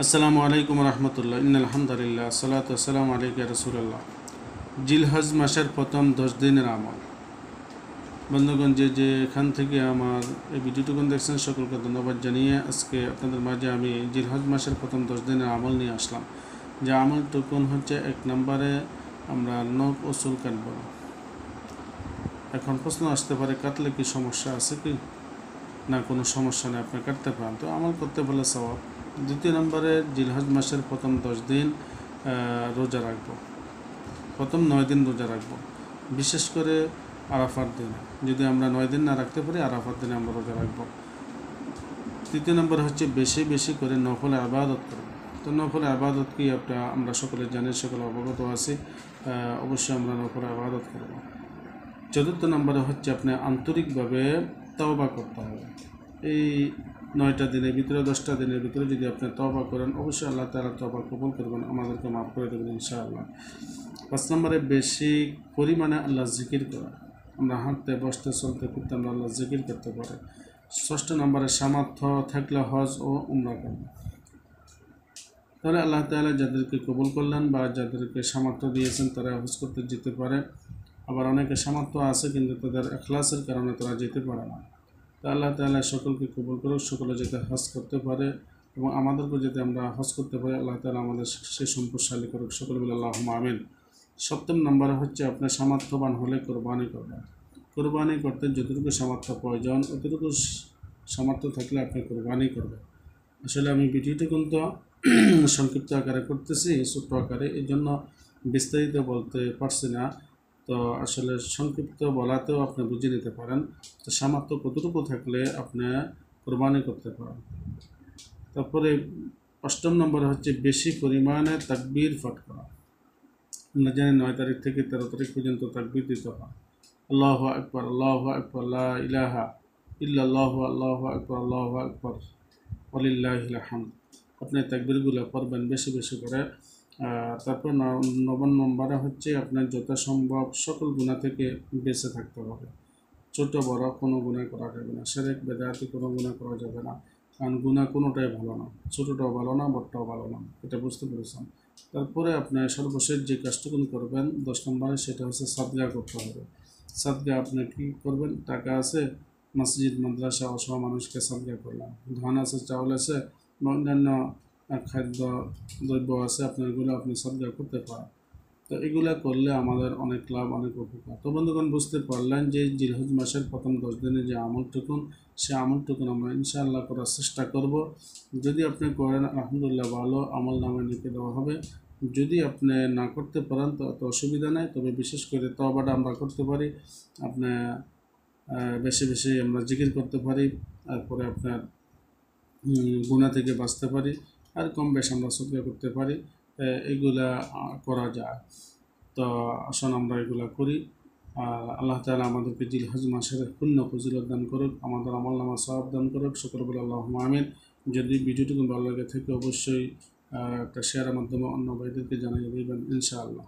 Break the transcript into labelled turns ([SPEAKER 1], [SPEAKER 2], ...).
[SPEAKER 1] আসসালামু আলাইকুম রহমতুল্লাহ আলহামদুলিল্লাহ সালাতু আসসালামু আলাইকা রাসূলুল্লাহ। জিলহজ মাসের প্রথম 10 দিনের আমল। বন্ধুগণ, যে এখান থেকে আমার এই ভিডিওটুকুন দেখছেন সকলকে ধন্যবাদ জানিয়ে আজকে আপনাদের মাঝে আমি জিলহজ মাসের প্রথম 10 দিনের আমল নিয়ে আসলাম। যে আমলটুকুন হচ্ছে 1 নম্বরে আমরা নখ ও চুল কাটব। এখন প্রশ্ন আসতে পারে, কাটলে কি সমস্যা আছে কি? না, কোনো সমস্যা নেই, আপনি কাটতে পারেন, তো আমল করতে বলে সওয়াব। দ্বিতীয় নম্বরে জিলহজ মাসের প্রথম 10 দিন রোজা রাখবো, প্রথম 9 দিন রোজা রাখবো, বিশেষ করে আরাফার দিন। যদি আমরা 9 দিন না রাখতে পারি, আরাফার দিনে আমরা রোজা রাখবো। তৃতীয় নম্বর হচ্ছে বেশি বেশি করে নফল আবাদত করবো। তো নফল আবাদত কি আমরা সকলে জানি, সকলে অবগত আছি, অবশ্যই আমরা নফল আবাদত করব। চতুর্থ নম্বরে হচ্ছে আপনি আন্তরিকভাবে তওবা করতে হবে। এই 9টা দিনের ভিতরে 10টা দিনের ভিতরে যদি আপনি তওবা করেন, অবশ্যই আল্লাহ তাআলা তওবা কবুল করবেন, আমাদেরকে মাফ করে দেবেন ইনশাআল্লাহ। 5 নম্বরে বেশি পরিমাণে আল্লাহ জিকির করা। আমরা হাঁটতে বসতে চলতে ফিরতে আমরা আল্লাহ জিকির করতে পারি। 6 নম্বরে সামর্থ্য থাকলে হজ ও উমরা করবে। তাহলে আল্লাহ তাআলা যাদেরকে কবুল করলেন বা যাদেরকে সামর্থ্য দিয়েছেন তারা হজ করতে যেতে পারে। আবার অনেকে সামর্থ্য আছে কিন্তু তাদের ইখলাসের কারণে তারা যেতে পারে না। তা আল্লাহ তাআলা সকলকে কবুল করুক, সকলে যাতে হজ করতে পারে এবং আমাদেরকেও যাতে আমরা হজ করতে পারি, আল্লাহ তাআলা আমাদের সেই সম্পদশালী করুক, সকলে বলে আল্লাহুম্মা আমিন। 7 নম্বরে হচ্ছে আপনার সামর্থ্যবান হলে কোরবানি করবেন। কোরবানি করতে যতটুকু সামর্থ্য প্রয়োজন অতটুকু সামর্থ্য থাকলে আপনি কোরবানি করবেন। আসলে আমি ভিডিওটি কিন্তু সংক্ষিপ্ত আকারে করতেছি, ছোট্ট আকারে, এই জন্য বিস্তারিত বলতে পারছি না। তো আসলে সংক্ষিপ্ত বলাতেও আপনি বুঝে নিতে পারেন। তো সামর্থ্য কতটুকু থাকলে আপনি কোরবানি করতে পারেন। তারপরে 8 নম্বরে হচ্ছে বেশি পরিমাণে তাকবীর পাঠ করা। আমরা জানি 9 তারিখ থেকে 13 তারিখ পর্যন্ত তাকবীর দিতে হয়। আল্লাহু আকবার, আল্লাহু আকবার, লা ইলাহা ইল্লাল্লাহু, আল্লাহু আকবার, আল্লাহু আকবার, ওয়ালিল্লাহিল হামদ। আপনি তাকবীরগুলো পড়বেন বেশি বেশি করে। তারপর 9 নম্বরে হচ্ছে আপনার যথাসম্ভব সকল গুনাহ থেকে বেঁচে থাকতে হবে। ছোট বড় কোনো গুনাহ করা যাবে না, শিরক বেদাতি কোনো গুনাহ করা যাবে না, কারণ গুনাহ কোনোটাই ভালো না, ছোটোটাও ভালো না, বড়টাও ভালো না, এটা বুঝতে পেরেছেন। তারপরে আপনি সর্বশেষ যে কাজটুকুন করবেন 10 নম্বরে, সেটা হচ্ছে সাদগা করতে হবে। সাদগা আপনি কী করবেন? টাকা আছে, মসজিদ মাদ্রাসা অসহায় মানুষকে সাদগা করলাম। ধান আছে, চাউল আছে, অন্যান্য খাদ্য দ্রব্য আছে, আপনার এগুলো আপনি সাদগা করতে পারেন। তো এগুলা করলে আমাদের অনেক লাভ, অনেক উপকার। তো বন্ধুগণ, বুঝতে পারলেন যে জিলহজ মাসের প্রথম 10 দিনে যে আমলটুকুন, সে আমলটুকুন আমরা ইনশাআল্লাহ করার চেষ্টা করব। যদি আপনি করেন আলহামদুলিল্লাহ, ভালো, আমল নামে লিখে দেওয়া হবে। যদি আপনি না করতে পারেন তো অত অসুবিধা নেই, তবে বিশেষ করে তওবাটা আমরা করতে পারি। আপনি বেশি বেশি আমরা জিকির করতে পারি, তারপরে আপনার গুনাহ থেকে বাঁচতে পারি, আর কম বেশ আমরা সদকা করতে পারি। এগুলা করা যায়। তো আসুন আমরা এগুলা করি। আল্লাহ তাআলা আমাদেরকে জিলহজ মাসের পূর্ণ ফজিলত দান করুক, আমাদের আমলনামা সওয়াব দান করুক, সকলে বলে আল্লাহুম্মা আমিন। যদি ভিডিওটুকু ভালো লাগে থাকে অবশ্যই একটা শেয়ারের মাধ্যমে অন্য ভাইদেরকে জানিয়ে দেবেন ইনশাআল্লাহ।